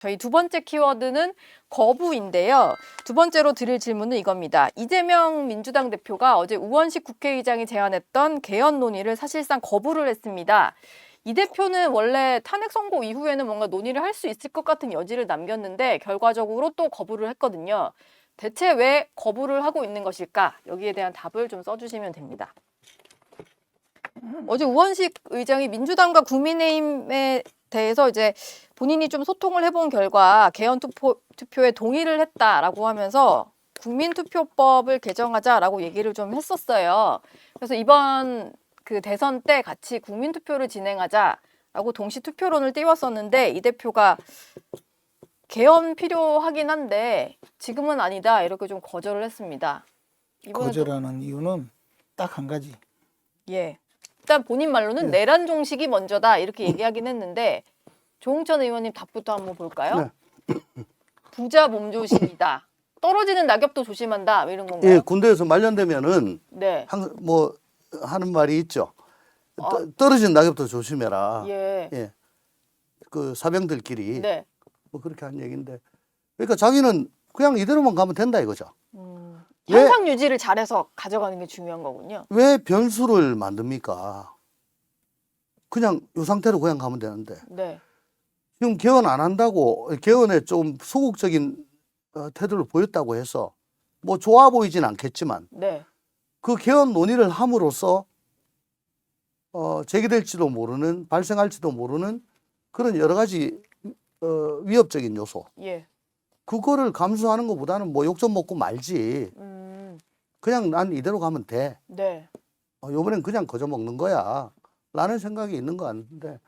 저희 두 번째 키워드는 거부인데요. 두 번째로 드릴 질문은 이겁니다. 이재명 민주당 대표가 어제 우원식 국회의장이 제안했던 개헌 논의를 사실상 거부를 했습니다. 이 대표는 원래 탄핵 선고 이후에는 뭔가 논의를 할 수 있을 것 같은 여지를 남겼는데 결과적으로 또 거부를 했거든요. 대체 왜 거부를 하고 있는 것일까? 여기에 대한 답을 좀 써주시면 됩니다. 어제 우원식 의장이 민주당과 국민의힘에 대해서 이제 본인이 좀 소통을 해본 결과 개헌 투표에 동의를 했다라고 하면서 국민투표법을 개정하자라고 얘기를 좀 했었어요. 그래서 이번 그 대선 때 같이 국민투표를 진행하자라고 동시 투표론을 띄웠었는데 이 대표가 개헌 필요하긴 한데 지금은 아니다 이렇게 좀 거절을 했습니다. 거절하는 이유는 딱 한 가지. 예. 일단 본인 말로는 네. 내란 종식이 먼저다 이렇게 얘기하긴 했는데 조홍천 의원님 답부터 한번 볼까요? 네. 부자 몸조심이다. 떨어지는 낙엽도 조심한다 이런 건가요? 예, 군대에서 말년되면은 네. 항상 뭐 하는 말이 있죠. 아. 떨어진 낙엽도 조심해라. 예. 예. 그 사병들끼리 네. 뭐 그렇게 한 얘기인데, 그러니까 자기는 그냥 이대로만 가면 된다 이거죠. 현상 유지를 잘해서 가져가는 게 중요한 거군요. 왜 변수를 만듭니까? 그냥 이 상태로 그냥 가면 되는데 네. 지금 개헌 안 한다고, 개헌에 좀 소극적인 태도를 보였다고 해서 뭐 좋아 보이진 않겠지만 네. 그 개헌 논의를 함으로써 제기될지도 모르는, 발생할지도 모르는 그런 여러 가지 위협적인 요소, 예. 그거를 감수하는 것보다는 뭐 욕 좀 먹고 말지, 그냥 난 이대로 가면 돼, 네. 요번엔 그냥 거저 먹는 거야 라는 생각이 있는 것 같은데,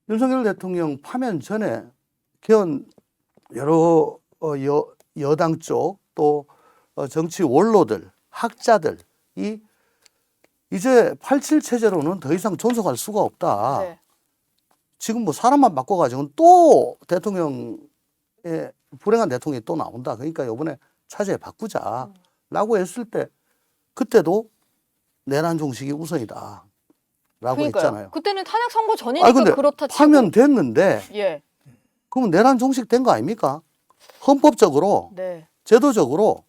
윤석열 대통령 파면 전에 개헌 여러 여당 쪽 또 정치 원로들, 학자들이 이제 87 체제로는 더 이상 존속할 수가 없다. 네. 지금 뭐 사람만 바꿔가지고는 또 대통령의 불행한 대통령이 또 나온다. 그러니까 이번에 차제 바꾸자라고 했을 때 그때도 내란 종식이 우선이다 라고 그러니까요. 했잖아요. 그때는 탄핵 선고 전이니까 근데 그렇다 치고. 파면 됐는데 예. 그러면 내란 종식 된 거 아닙니까? 헌법적으로, 네. 제도적으로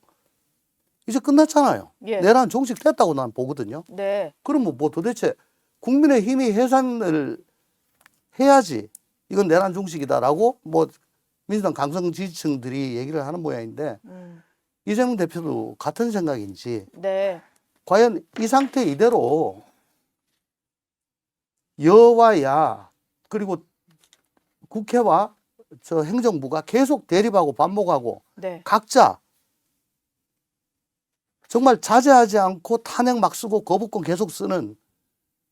이제 끝났잖아요. 예. 내란 종식 됐다고 난 보거든요. 네. 그러면 뭐 도대체 국민의힘이 해산을 해야지 이건 내란 종식이다라고 뭐 민주당 강성 지지층들이 얘기를 하는 모양인데, 이재명 대표도 같은 생각인지, 네. 과연 이 상태 이대로 여와 야 그리고 국회와 저 행정부가 계속 대립하고 반목하고 네. 각자 정말 자제하지 않고 탄핵 막 쓰고 거부권 계속 쓰는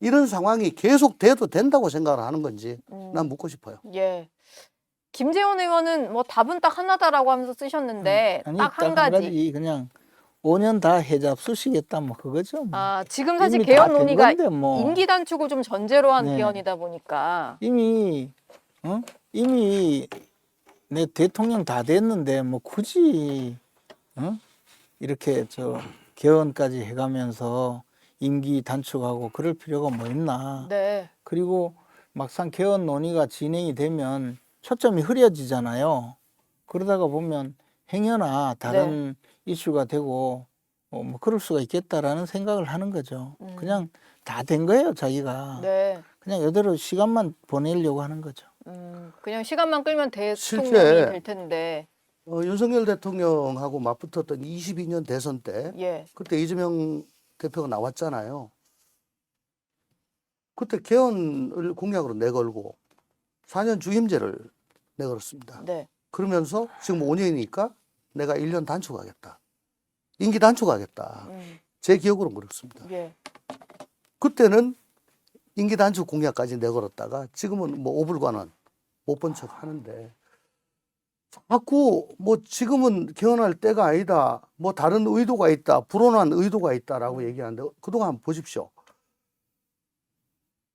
이런 상황이 계속 돼도 된다고 생각을 하는 건지 난 묻고 싶어요. 예. 김재원 의원은 뭐 답은 딱 하나다라고 하면서 쓰셨는데 아니, 딱 한 가지. 그냥 5년 다 해잡 쓰시겠다 뭐 그거죠. 뭐. 아, 지금 사실 이미 개헌 다된 논의가 건데 뭐. 임기 단축을 좀 전제로 한 네. 개헌이다 보니까. 이미 내 대통령 다 됐는데 뭐 굳이 이렇게 저 개헌까지 해가면서 임기 단축하고 그럴 필요가 뭐 있나. 네. 그리고 막상 개헌 논의가 진행이 되면 초점이 흐려지잖아요. 그러다가 보면 행여나 다른 이슈가 되고 뭐 그럴 수가 있겠다라는 생각을 하는 거죠. 그냥 다 된 거예요, 자기가. 네. 그냥 이대로 시간만 보내려고 하는 거죠. 그냥 시간만 끌면 대통령이 실제 될 텐데. 윤석열 대통령하고 맞붙었던 22년 대선 때 예. 그때 이재명 대표가 나왔잖아요. 그때 개헌을 공약으로 내걸고 4년 주임제를 내걸었습니다. 네. 그러면서 지금 5년이니까 내가 1년 단축하겠다. 임기 단축하겠다. 제 기억으로는 그렇습니다. 예. 그때는 임기 단축 공약까지 내걸었다가 지금은 뭐 오불관은 못 본 척 하는데, 자꾸 뭐 지금은 개헌할 때가 아니다, 뭐 다른 의도가 있다, 불온한 의도가 있다라고 얘기하는데, 그동안 한번 보십시오.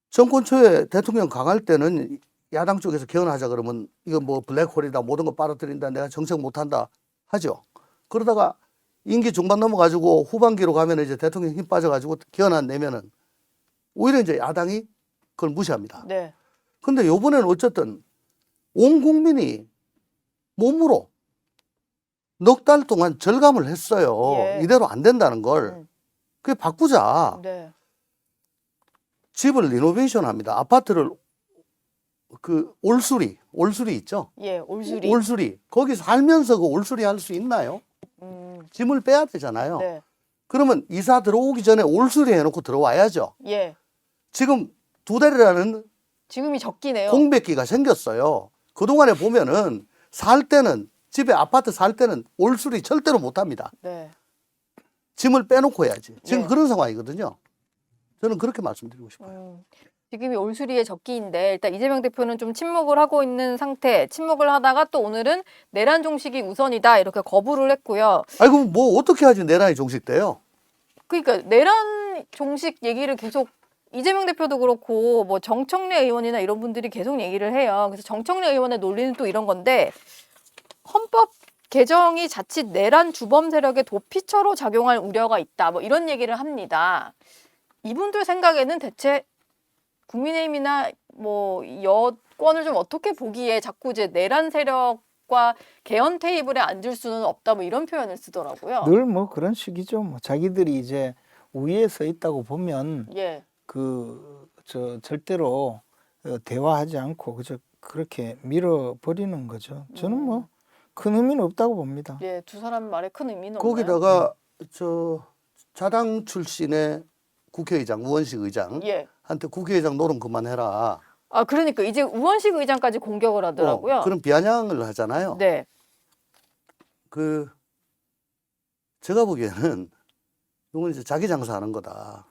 정권 초에 대통령 강할 때는 야당 쪽에서 개헌하자 그러면 이거 뭐 블랙홀이다, 모든 거 빨아들인다, 내가 정책 못한다 하죠. 그러다가 임기 중반 넘어가지고 후반기로 가면 이제 대통령 힘 빠져가지고 개헌 안 내면은 오히려 이제 야당이 그걸 무시합니다. 네. 근데 요번에는 어쨌든 온 국민이 몸으로 넉 달 동안 절감을 했어요. 예. 이대로 안 된다는 걸. 음. 그게 바꾸자. 네. 집을 리노베이션 합니다. 아파트를 그 올수리 있죠? 예, 올수리. 올수리. 거기 살면서 그 올수리 할 수 있나요? 짐을 빼야 되잖아요. 네. 그러면 이사 들어오기 전에 올수리 해놓고 들어와야죠. 예. 지금 2달이라는 지금이 적기네요. 공백기가 생겼어요. 그동안에 보면은 살 때는 집에 아파트 살 때는 올수리 절대로 못 합니다. 네. 짐을 빼놓고 해야지. 지금 예. 그런 상황이거든요. 저는 그렇게 말씀드리고 싶어요. 지금이 올수리의 적기인데 일단 이재명 대표는 좀 침묵을 하고 있는 상태. 침묵을 하다가 또 오늘은 내란 종식이 우선이다 이렇게 거부를 했고요. 아이고 뭐 어떻게 하지 내란이 종식돼요? 그러니까 내란 종식 얘기를 계속 이재명 대표도 그렇고 뭐 정청래 의원이나 이런 분들이 계속 얘기를 해요. 그래서 정청래 의원의 논리는 또 이런 건데 헌법 개정이 자칫 내란 주범 세력의 도피처로 작용할 우려가 있다. 뭐 이런 얘기를 합니다. 이분들 생각에는 대체 국민의힘이나 뭐 여권을 좀 어떻게 보기에 자꾸 이제 내란 세력과 개헌 테이블에 앉을 수는 없다. 뭐 이런 표현을 쓰더라고요. 늘 뭐 그런 식이죠. 뭐 자기들이 이제 우위에 서 있다고 보면 예. 절대로 대화하지 않고 그렇게 밀어버리는 거죠. 저는 뭐 큰 의미는 없다고 봅니다. 예, 두 사람 말에 큰 의미는 없나요? 거기다가 저 자당 출신의 국회의장 우원식 의장한테 예. 국회의장 노름 그만해라. 아, 그러니까 이제 우원식 의장까지 공격을 하더라고요. 그런 비아냥을 하잖아요. 네. 그 제가 보기에는 이건 이제 자기 장사하는 거다.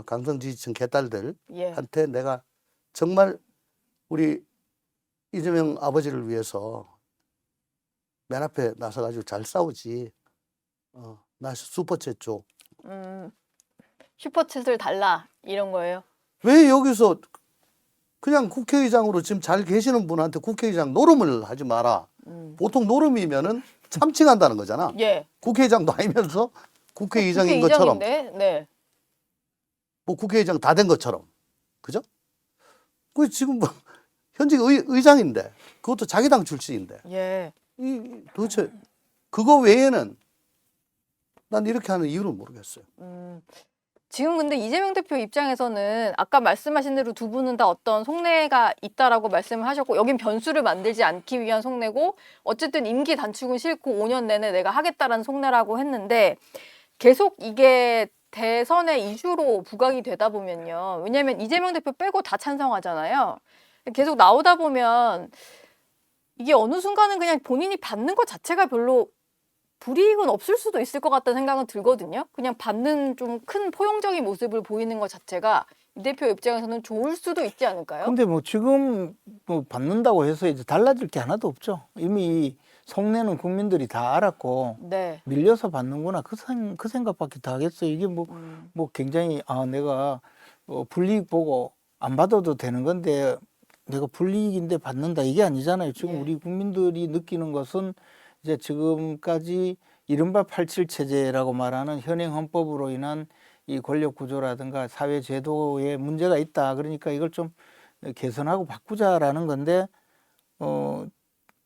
강성 지지층 개딸들한테 예. 내가 정말 우리 이재명 아버지를 위해서 맨 앞에 나서가지고 잘 싸우지. 나 슈퍼챗 줘. 슈퍼챗을 달라 이런 거예요. 왜 여기서 그냥 국회의장으로 지금 잘 계시는 분한테 국회의장 노름을 하지 마라. 보통 노름이면은 참칭한다는 거잖아. 예. 국회의장도 아니면서 국회의장인 것처럼. 국회의장인데, 네. 뭐 국회의장 다 된 것처럼. 그죠? 그 지금 뭐 현직 의장인데 그것도 자기 당 출신인데 예. 도대체 그거 외에는 난 이렇게 하는 이유를 모르겠어요. 지금 근데 이재명 대표 입장에서는 아까 말씀하신 대로 두 분은 다 어떤 속내가 있다라고 말씀을 하셨고 여긴 변수를 만들지 않기 위한 속내고 어쨌든 임기 단축은 싫고 5년 내내 내가 하겠다라는 속내라고 했는데 계속 이게 대선의 이슈로 부각이 되다 보면요. 왜냐하면 이재명 대표 빼고 다 찬성하잖아요. 계속 나오다 보면 이게 어느 순간은 그냥 본인이 받는 것 자체가 별로 불이익은 없을 수도 있을 것 같다는 생각은 들거든요. 그냥 받는 좀 큰 포용적인 모습을 보이는 것 자체가 이 대표 입장에서는 좋을 수도 있지 않을까요? 근데 뭐 지금 뭐 받는다고 해서 이제 달라질 게 하나도 없죠. 이미 속내는 국민들이 다 알았고 네. 밀려서 받는구나 그 생각밖에 다 하겠어요. 이게 뭐 굉장히 내가 불이익 보고 안 받아도 되는 건데 내가 불이익인데 받는다 이게 아니잖아요. 지금 예. 우리 국민들이 느끼는 것은 이제 지금까지 이른바 87 체제라고 말하는 현행 헌법으로 인한 이 권력 구조라든가 사회 제도에 문제가 있다. 그러니까 이걸 좀 개선하고 바꾸자라는 건데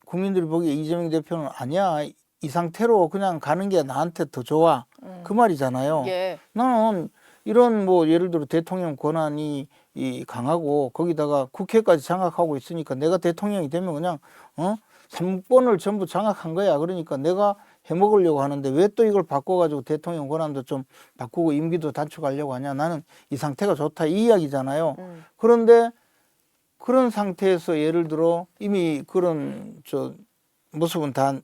국민들이 보기에 이재명 대표는 아니야. 이 상태로 그냥 가는 게 나한테 더 좋아. 그 말이잖아요. 예. 나는 이런 뭐 예를 들어 대통령 권한이 강하고 거기다가 국회까지 장악하고 있으니까 내가 대통령이 되면 그냥 3번을 전부 장악한 거야. 그러니까 내가 해먹으려고 하는데 왜 또 이걸 바꿔가지고 대통령 권한도 좀 바꾸고 임기도 단축하려고 하냐. 나는 이 상태가 좋다. 이 이야기잖아요. 그런데 그런 상태에서 예를 들어 이미 그런 모습은 다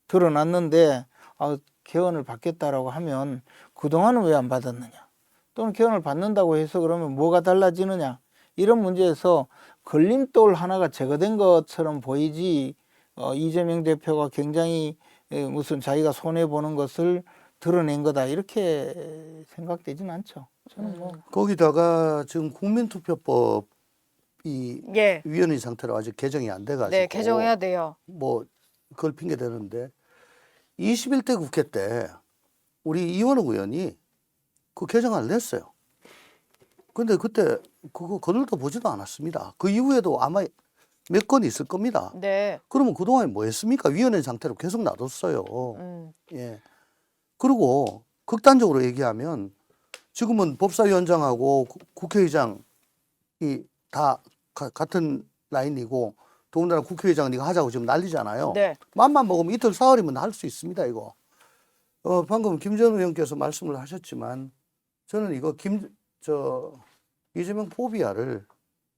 드러났는데 개헌을 받겠다라고 하면 그동안은 왜 안 받았느냐. 또는 개헌을 받는다고 해서 그러면 뭐가 달라지느냐. 이런 문제에서 걸림돌 하나가 제거된 것처럼 보이지 이재명 대표가 굉장히 무슨 자기가 손해보는 것을 드러낸 거다 이렇게 생각되진 않죠. 저는 뭐. 거기다가 지금 국민투표법이 예. 위헌의 상태로 아직 개정이 안 돼가지고 네, 개정해야 돼요. 뭐 그걸 핑계 대는데 21대 국회 때 우리 이원욱 의원이 그 개정안을 냈어요. 근데 그때 그거 거들떠 보지도 않았습니다. 그 이후에도 아마 몇 건 있을 겁니다. 네. 그러면 그동안에 뭐 했습니까? 위헌의 상태로 계속 놔뒀어요. 예. 그리고 극단적으로 얘기하면 지금은 법사위원장하고 국회의장이 다 같은 라인이고 더군다나 국회의장 네가 하자고 지금 난리잖아요. 네. 맘만 먹으면 이틀 사흘이면 할 수 있습니다, 이거. 방금 김 전 의원께서 말씀을 하셨지만 저는 이거 이재명 포비아를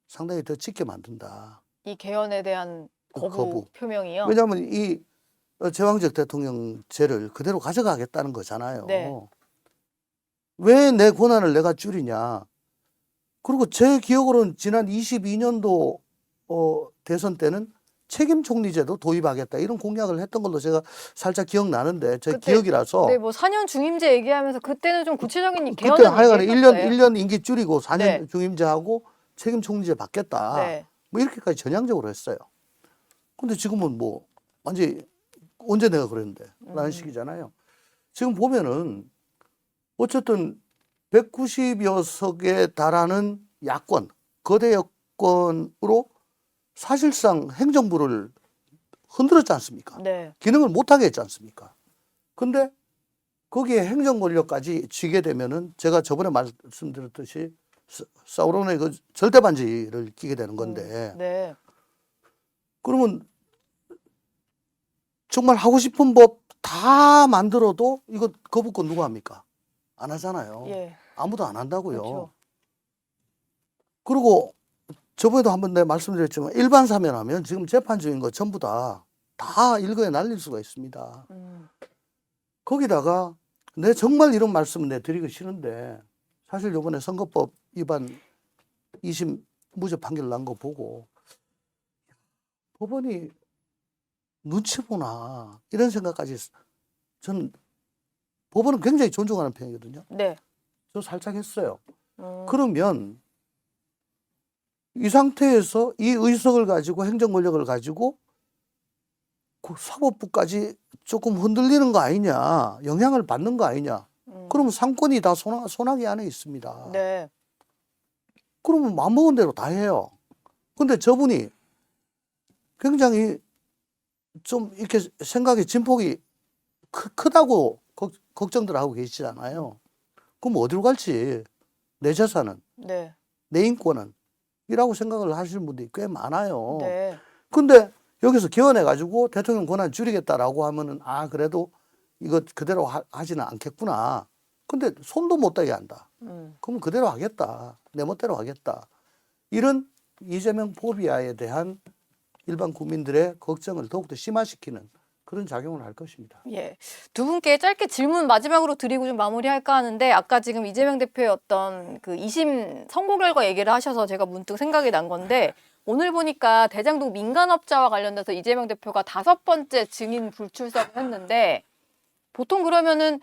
상당히 더 짙게 만든다. 이 개헌에 대한 거부, 거부. 표명이요. 왜냐하면 이 제왕적 대통령제를 그대로 가져가겠다는 거잖아요. 네. 왜 내 권한을 내가 줄이냐. 그리고 제 기억으로는 지난 22년도 대선 때는 책임 총리제도 도입하겠다 이런 공약을 했던 걸로 제가 살짝 기억나는데 제 그때, 기억이라서 네, 뭐 4년 중임제 얘기하면서 그때는 좀 구체적인 그때 개헌을 하여간에 얘기했었어요. 1년 임기 줄이고 4년 네. 중임제하고 책임 총리제 받겠다. 네. 뭐 이렇게까지 전향적으로 했어요. 근데 지금은 뭐 완전히 언제 내가 그랬는데 라는 식이잖아요. 지금 보면은 어쨌든 190여 석에 달하는 야권, 거대 여권으로 사실상 행정부를 흔들었지 않습니까? 네. 기능을 못하게 했지 않습니까? 근데 거기에 행정 권력까지 쥐게 되면은 제가 저번에 말씀드렸듯이 사우론의 그 절대 반지를 끼게 되는 건데 네. 그러면 정말 하고 싶은 법 다 만들어도 이거 거부권 누가 합니까? 안 하잖아요. 예. 아무도 안 한다고요. 그렇죠. 그리고 저번에도 한번 내가 말씀드렸지만 일반 사면하면 지금 재판 중인 거 전부 다 일거에 날릴 수가 있습니다. 거기다가 내 정말 이런 말씀을 내 드리기 싫은데 사실 요번에 선거법 위반 2심 무죄 판결 난 거 보고 법원이 눈치 보나 이런 생각까지 저는 법원은 굉장히 존중하는 편이거든요. 네. 저 살짝 했어요. 그러면 이 상태에서 이 의석을 가지고 행정 권력을 가지고 그 사법부까지 조금 흔들리는 거 아니냐, 영향을 받는 거 아니냐. 그러면 상권이 다 소나기 안에 있습니다. 네. 그러면 마음먹은 대로 다 해요. 근데 저분이 굉장히 좀 이렇게 생각의 진폭이 크다고 걱정들 하고 계시잖아요. 그럼 어디로 갈지 내 재산은, 네. 내 인권은 이라고 생각을 하시는 분들이 꽤 많아요. 네. 근데 여기서 개헌해가지고 대통령 권한 줄이겠다라고 하면은 그래도 이거 그대로 하지는 않겠구나. 근데 손도 못 대게 한다. 그럼 그대로 하겠다. 내 멋대로 하겠다. 이런 이재명 포비아에 대한 일반 국민들의 걱정을 더욱더 심화시키는 그런 작용을 할 것입니다. 예. 두 분께 짧게 질문 마지막으로 드리고 좀 마무리할까 하는데 아까 지금 이재명 대표의 어떤 그 2심 선고 결과 얘기를 하셔서 제가 문득 생각이 난 건데 오늘 보니까 대장동 민간업자와 관련돼서 이재명 대표가 5번째 증인 불출석을 했는데 보통 그러면은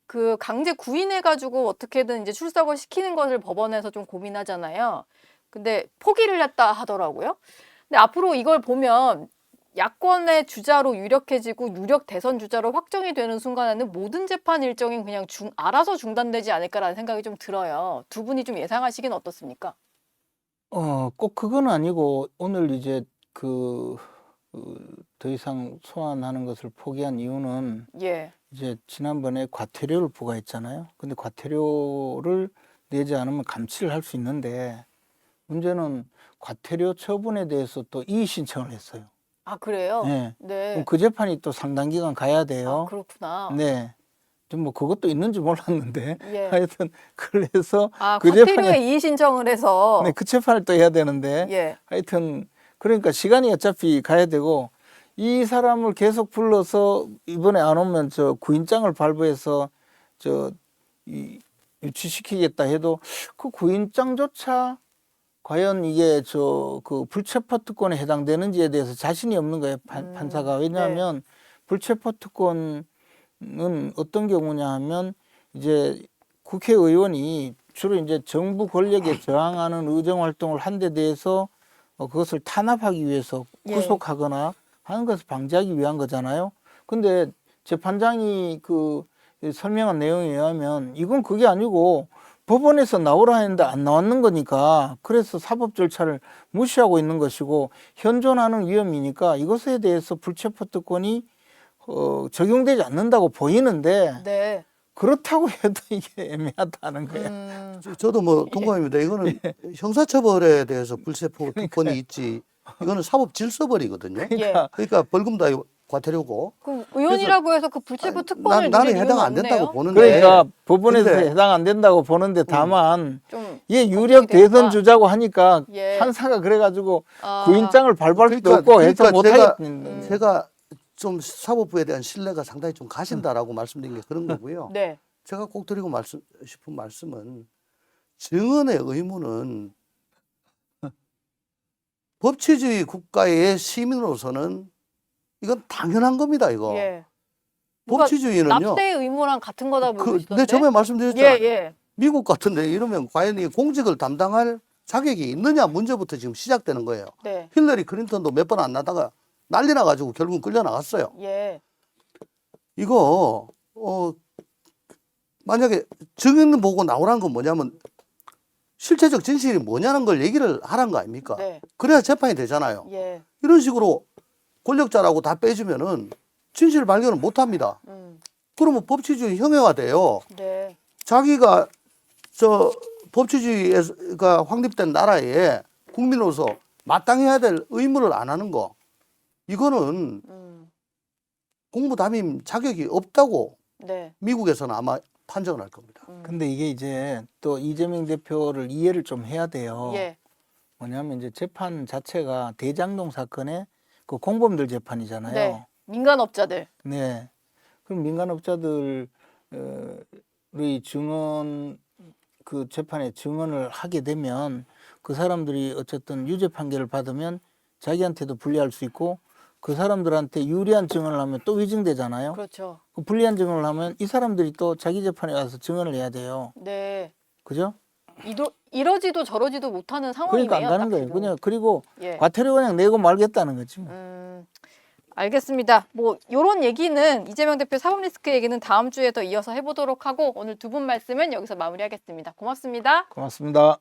그 강제 구인해가지고 어떻게든 이제 출석을 시키는 것을 법원에서 좀 고민하잖아요. 근데 포기를 했다 하더라고요. 근데 앞으로 이걸 보면 야권의 주자로 유력해지고 유력 대선 주자로 확정이 되는 순간에는 모든 재판 일정이 그냥 알아서 중단되지 않을까라는 생각이 좀 들어요. 두 분이 좀 예상하시기는 어떻습니까? 꼭 그건 아니고 오늘 이제 더 이상 소환하는 것을 포기한 이유는 예. 이제 지난번에 과태료를 부과했잖아요. 근데 과태료를 내지 않으면 감치를 할 수 있는데 문제는 과태료 처분에 대해서 또 이의 신청을 했어요. 아, 그래요? 네. 네. 그럼 그 재판이 또 상당 기간 가야 돼요. 아, 그렇구나. 네. 좀 뭐 그것도 있는지 몰랐는데 예. 하여튼 그래서 그 재판에 과태료에 이의 신청을 해서 네, 그 재판을 또 해야 되는데 예. 하여튼 그러니까 시간이 어차피 가야 되고 이 사람을 계속 불러서 이번에 안 오면 저 구인장을 발부해서 유치시키겠다 해도 그 구인장조차 과연 이게 그 불체포 특권에 해당되는지에 대해서 자신이 없는 거예요, 판사가. 왜냐하면 불체포 특권은 어떤 경우냐 하면 이제 국회의원이 주로 이제 정부 권력에 저항하는 의정 활동을 한 데 대해서 그것을 탄압하기 위해서 구속하거나 하는 것을 방지하기 위한 거잖아요. 근데 재판장이 그 설명한 내용에 의하면 이건 그게 아니고 법원에서 나오라 했는데 안 나왔는 거니까 그래서 사법 절차를 무시하고 있는 것이고 현존하는 위험이니까 이것에 대해서 불체포 특권이 적용되지 않는다고 보이는데 네. 그렇다고 해도 이게 애매하다는 거예요. 저도 뭐 동감입니다. 이거는 형사처벌에 대해서 불체포 특권이 있지. 이거는 사법 질서벌이거든요. 예. 그러니까 벌금 다 과태료고. 그럼 의원이라고 해서 그 불체포 특권을 나는 누릴 해당 이유는 안 된다고 없네요. 보는데. 그러니까 법원에서 근데- 해당 안 된다고 보는데 다만 좀 이게 유력 걱정이 된다. 대선 주자고 하니까 예. 판사가 그래가지고 아, 구인장을 밟을 수도 그러니까- 없고 해서 그러니까 못하겠는데. 제가 좀 사법부에 대한 신뢰가 상당히 좀 가신다라고 말씀드린 게 그런 거고요. 네. 제가 꼭 드리고 싶은 말씀은 증언의 의무는 법치주의 국가의 시민으로서는 이건 당연한 겁니다. 이거 예. 누가 법치주의는요. 납세 의무랑 같은 거다 보이시던데. 네, 처음에 말씀드렸잖아요. 예, 예. 미국 같은데 이러면 과연 이 공직을 담당할 자격이 있느냐 문제부터 지금 시작되는 거예요. 네. 힐러리 클린턴도 몇 번 안 나다가 난리 나가지고 결국은 끌려 나갔어요. 예. 이거 만약에 증인 보고 나오라는 건 뭐냐면 실체적 진실이 뭐냐는 걸 얘기를 하라는 거 아닙니까? 네. 그래야 재판이 되잖아요. 예. 이런 식으로 권력자라고 다 빼주면은 진실 발견을 못 합니다. 그러면 법치주의 형해화돼요. 네. 자기가 저 법치주의가 확립된 나라에 국민으로서 마땅해야 될 의무를 안 하는 거, 이거는 공무담임 자격이 없다고 네. 미국에서는 아마 판정을 할 겁니다. 근데 이게 이제 또 이재명 대표를 이해를 좀 해야 돼요. 예. 뭐냐면 이제 재판 자체가 대장동 사건의 그 공범들 재판이잖아요. 네. 민간업자들. 네. 그럼 민간업자들의 증언 그 재판에 증언을 하게 되면 그 사람들이 어쨌든 유죄 판결을 받으면 자기한테도 불리할 수 있고 그 사람들한테 유리한 증언을 하면 또 위증되잖아요. 그렇죠. 그 불리한 증언을 하면 이 사람들이 또 자기 재판에 와서 증언을 해야 돼요. 네. 그죠? 이러지도 저러지도 못하는 상황이네요. 그러니까 안 가는 딱 거예요. 지금. 그냥 그리고 예. 과태료 그냥 내고 말겠다는 거지. 뭐. 알겠습니다. 뭐 요런 얘기는 이재명 대표 사법 리스크 얘기는 다음 주에 더 이어서 해보도록 하고 오늘 두 분 말씀은 여기서 마무리하겠습니다. 고맙습니다. 고맙습니다.